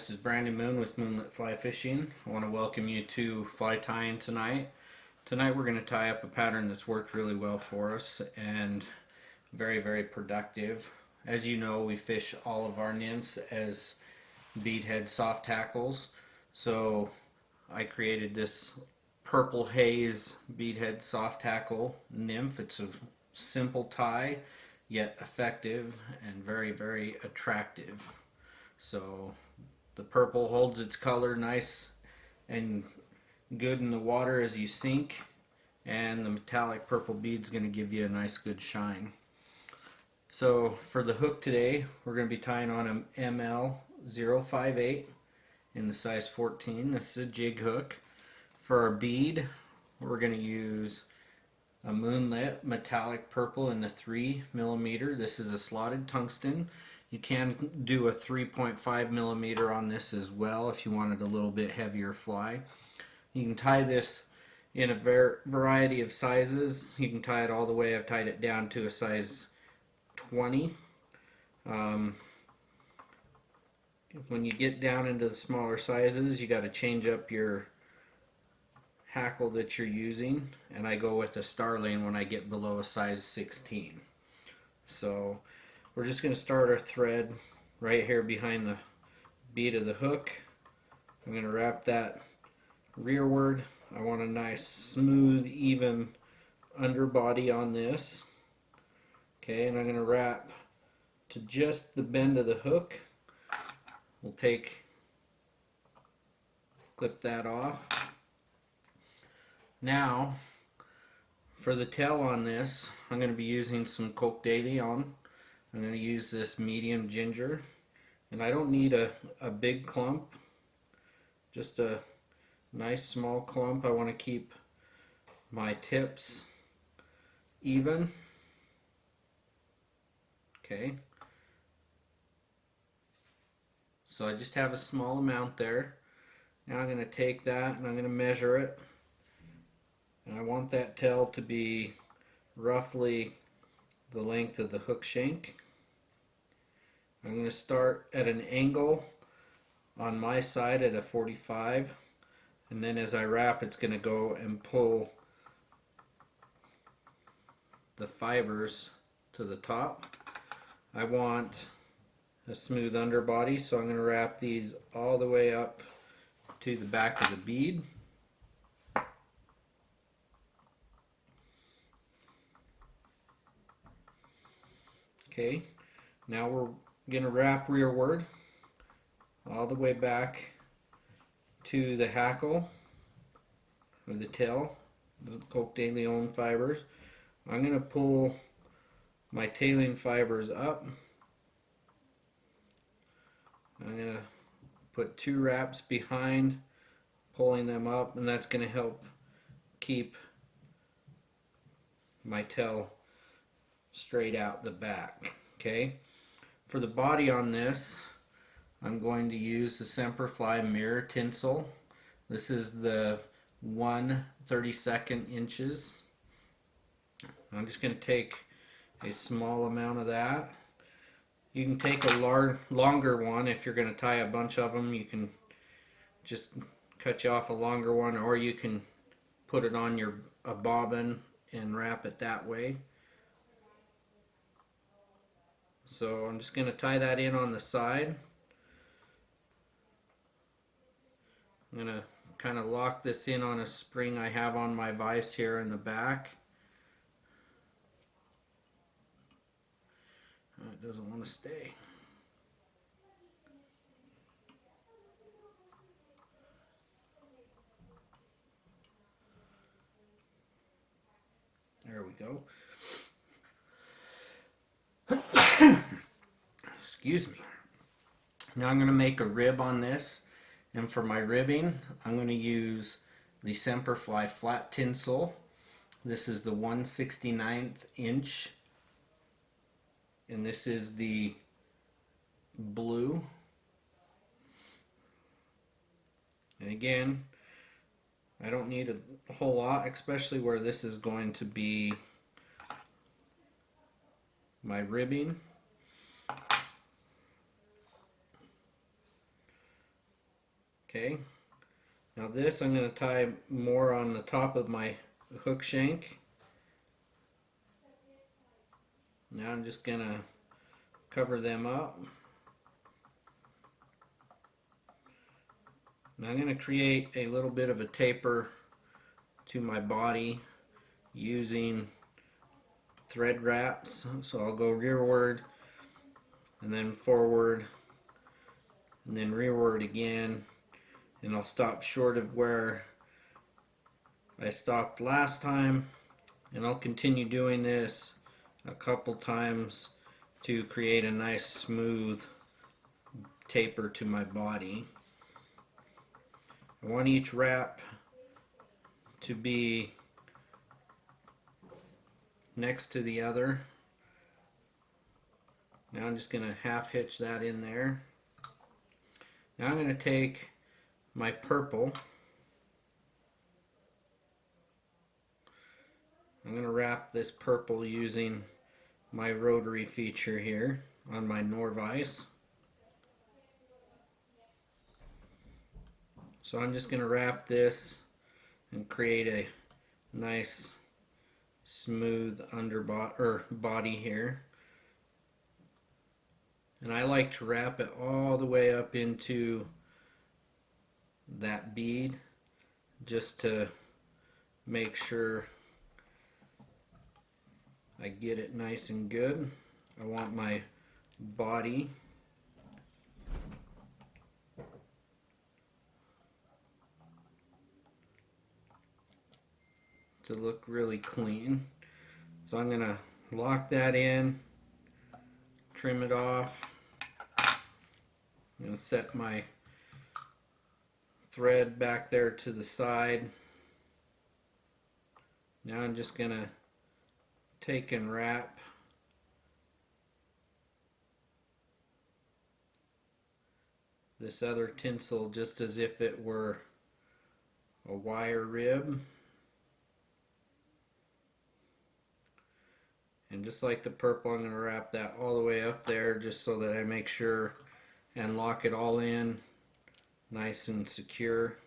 this is Brandon Moon with Moonlit Fly Fishing. I want to welcome you to fly tying tonight. Tonight we're going to tie up a pattern that's worked really well for us and very productive. As you know, we fish all of our nymphs as bead head soft tackles. So I created this Purple Haze bead head soft tackle nymph. It's a simple tie, yet effective and very attractive. So the purple holds its color nice and good in the water as you sink, and the metallic purple bead's going to give you a nice good shine. So for the hook today, we're going to be tying on an ML058 in the size 14. This is a jig hook. For our bead, we're going to use a Moonlit metallic purple in the 3mm. This is a slotted tungsten. You can do a 3.5 millimeter on this as well if you wanted a little bit heavier fly. You can tie this in a variety of sizes. You can tie it all the way. I've tied it down to a size 20. When you get down into the smaller sizes, you got to change up your hackle that you're using, and I go with a starling when I get below a size 16. So we're just going to start our thread right here behind the bead of the hook. I'm going to wrap that rearward. I want a nice smooth even underbody on this. Okay, and I'm going to wrap to just the bend of the hook. We'll clip that off. Now for the tail on this, I'm going to be using some Coke de Leon. I'm going to use this medium ginger, and I don't need a big clump, just a nice small clump. I want to keep my tips even. Okay, so I just have a small amount there. Now I'm going to take that and I'm going to measure it, and I want that tail to be roughly the length of the hook shank. I'm going to start at an angle on my side at a 45, and then as I wrap, it's going to go and pull the fibers to the top. I want a smooth underbody, so I'm going to wrap these all the way up to the back of the bead. Okay, now we're going to wrap rearward all the way back to the hackle or the tail, the Coke de Leon fibers. I'm going to pull my tailing fibers up. I'm going to put 2 wraps behind, pulling them up, and that's going to help keep my tail straight out the back. Okay, for the body on this, I'm going to use the Semperfli mirror tinsel. This is the 1/32 inches. I'm just going to take a small amount of that. You can take a longer one if you're going to tie a bunch of them. You can just cut you off a longer one, or you can put it on a bobbin and wrap it that way. So I'm just going to tie that in on the side. I'm going to kind of lock this in on a spring I have on my vise here in the back. It doesn't want to stay. There we go. Excuse me. Now I'm going to make a rib on this, and for my ribbing I'm going to use the Semperfli flat tinsel. This is the 1/69 inch, and this is the blue. And again, I don't need a whole lot, especially where this is going to be my ribbing. Okay, now this I'm going to tie more on the top of my hook shank. Now I'm just going to cover them up. Now I'm going to create a little bit of a taper to my body using thread wraps. So I'll go rearward and then forward and then rearward again, and I'll stop short of where I stopped last time, and I'll continue doing this a couple times to create a nice smooth taper to my body. I want each wrap to be next to the other. Now I'm just going to half hitch that in there. Now I'm going to take my purple. I'm going to wrap this purple using my rotary feature here on my Norvise. So I'm just going to wrap this and create a nice smooth body here. And I like to wrap it all the way up into that bead just to make sure I get it nice and good. I want my body to look really clean. So I'm going to lock that in, trim it off. I'm going to set my thread back there to the side. Now I'm just going to take and wrap this other tinsel just as if it were a wire rib. And just like the purple, I'm going to wrap that all the way up there just so that I make sure and lock it all in nice and secure.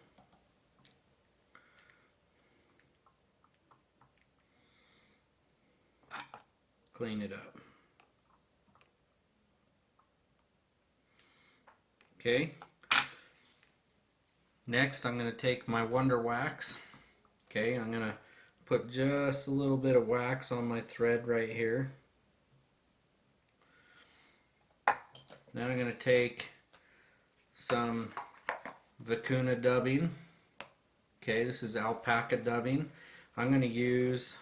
Clean it up. Okay. Next, I'm going to take my Wonder Wax. Okay, I'm going to put just a little bit of wax on my thread right here. Now I'm going to take some Vicuna dubbing. Okay, this is alpaca dubbing. I'm going to use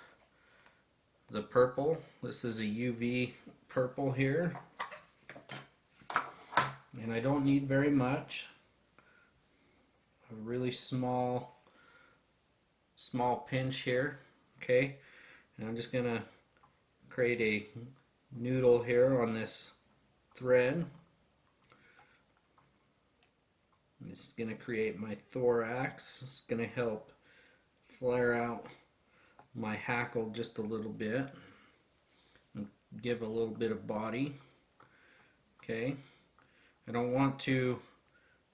the purple. This is a UV purple here. And I don't need very much. A really small pinch here. Okay, and I'm just going to create a noodle here on this thread. This is going to create my thorax. It's going to help flare out my hackle just a little bit and give a little bit of body. Okay, I don't want to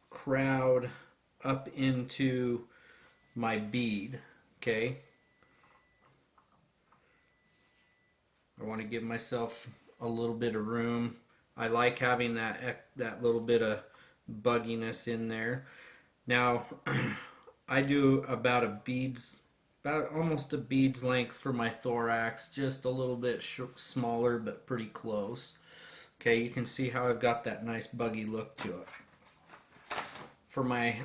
crowd up into my bead. Okay, I want to give myself a little bit of room. I like having that little bit of bugginess in there. Now I do about almost a bead's length for my thorax, just a little bit smaller but pretty close. Okay, you can see how I've got that nice buggy look to it. For my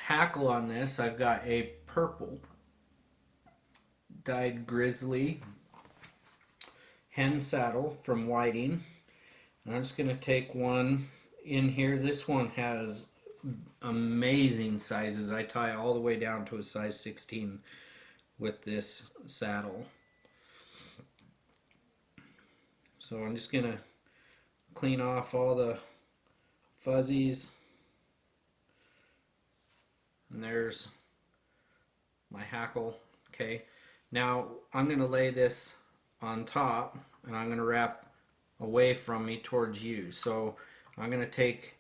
hackle on this, I've got a purple dyed grizzly hen saddle from Whiting. And I'm just going to take one in here. This one has amazing sizes. I tie all the way down to a size 16 with this saddle. So I'm just going to clean off all the fuzzies. And there's my hackle. Okay, now I'm going to lay this on top and I'm going to wrap away from me towards you. So I'm going to take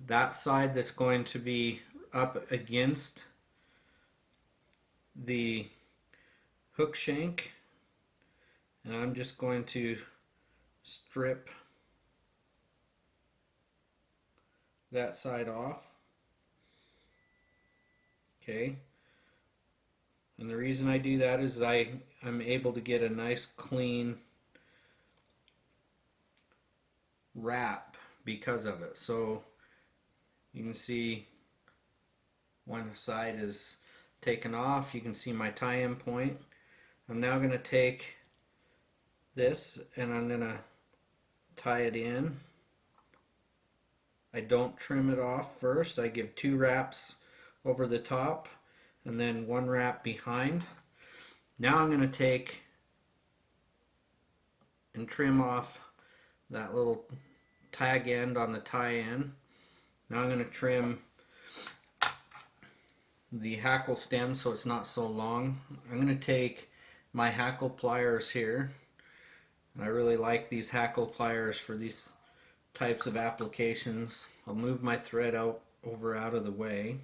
that side that's going to be up against the hook shank, and I'm just going to strip that side off. Okay, and the reason I do that is I'm able to get a nice clean wrap because of it. So you can see one side is taken off. You can see my tie-in point. I'm now going to take this and I'm going to tie it in. I don't trim it off first. I give 2 wraps over the top and then 1 wrap behind. Now I'm going to take and trim off that little tag end on the tie-in. Now I'm going to trim the hackle stem so it's not so long. I'm going to take my hackle pliers here. I really like these hackle pliers for these types of applications. I'll move my thread out of the way.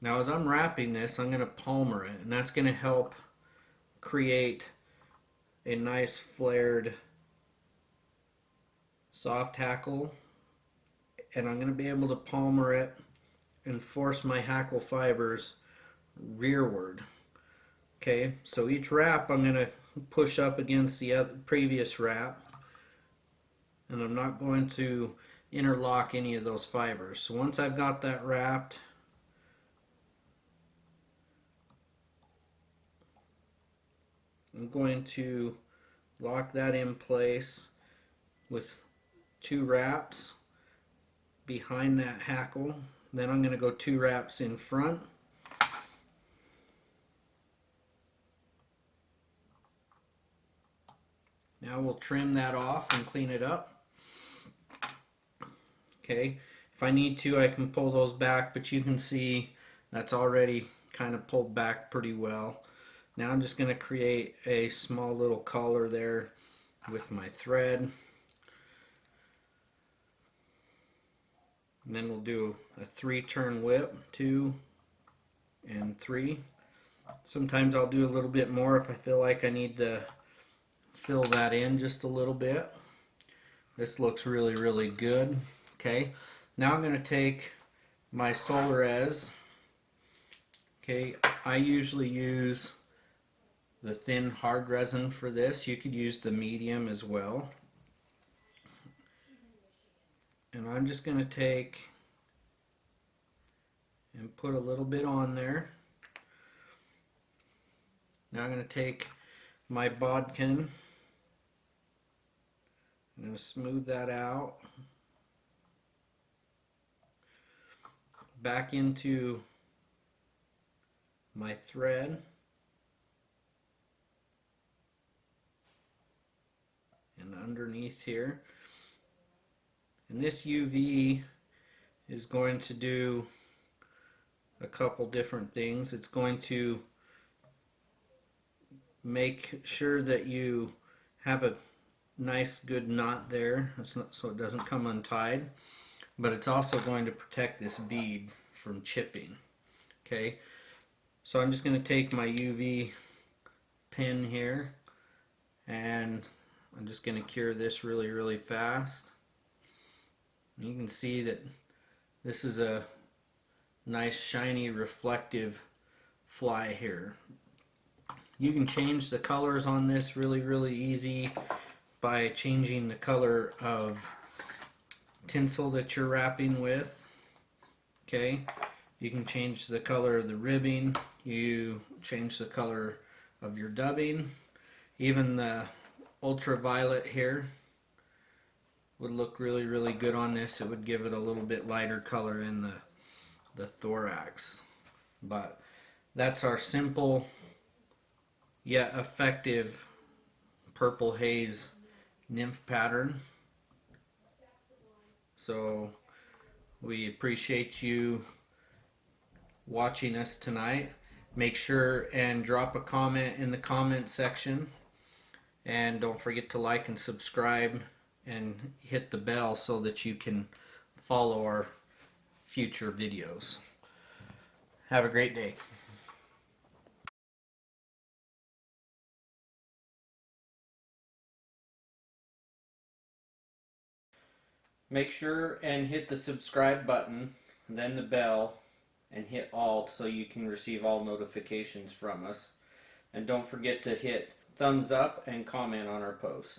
Now as I'm wrapping this, I'm going to palmer it, and that's going to help create a nice flared soft hackle, and I'm going to be able to palmer it and force my hackle fibers rearward. Okay, so each wrap I'm going to push up against the previous wrap, and I'm not going to interlock any of those fibers. So once I've got that wrapped, I'm going to lock that in place with 2 wraps behind that hackle. Then I'm going to go 2 wraps in front. Now we'll trim that off and clean it up. Okay, if I need to, I can pull those back, but you can see that's already kind of pulled back pretty well. Now I'm just going to create a small little collar there with my thread. And then we'll do a 3-turn whip, 2 and 3. Sometimes I'll do a little bit more if I feel like I need to fill that in just a little bit. This looks really, really good. Okay, now I'm going to take my Solarez. Okay, I usually use the thin hard resin for this. You could use the medium as well. And I'm just going to take and put a little bit on there. Now I'm going to take my bodkin. I'm going to smooth that out. Back into my thread. And underneath here. And this UV is going to do a couple different things. It's going to make sure that you have a nice good knot there, so it doesn't come untied, but it's also going to protect this bead from chipping. Okay, so I'm just going to take my UV pin here and I'm just going to cure this really, really fast. You can see that this is a nice shiny reflective fly here. You can change the colors on this really, really easy by changing the color of tinsel that you're wrapping with. Okay, you can change the color of the ribbing, you change the color of your dubbing, even the ultraviolet here would look really, really good on this. It would give it a little bit lighter color in the thorax. But that's our simple yet effective Purple Haze nymph pattern. So we appreciate you watching us tonight. Make sure and drop a comment in the comment section, and don't forget to like and subscribe and hit the bell so that you can follow our future videos. Have a great day. Make sure and hit the subscribe button, then the bell, and hit Alt so you can receive all notifications from us. And don't forget to hit thumbs up and comment on our posts.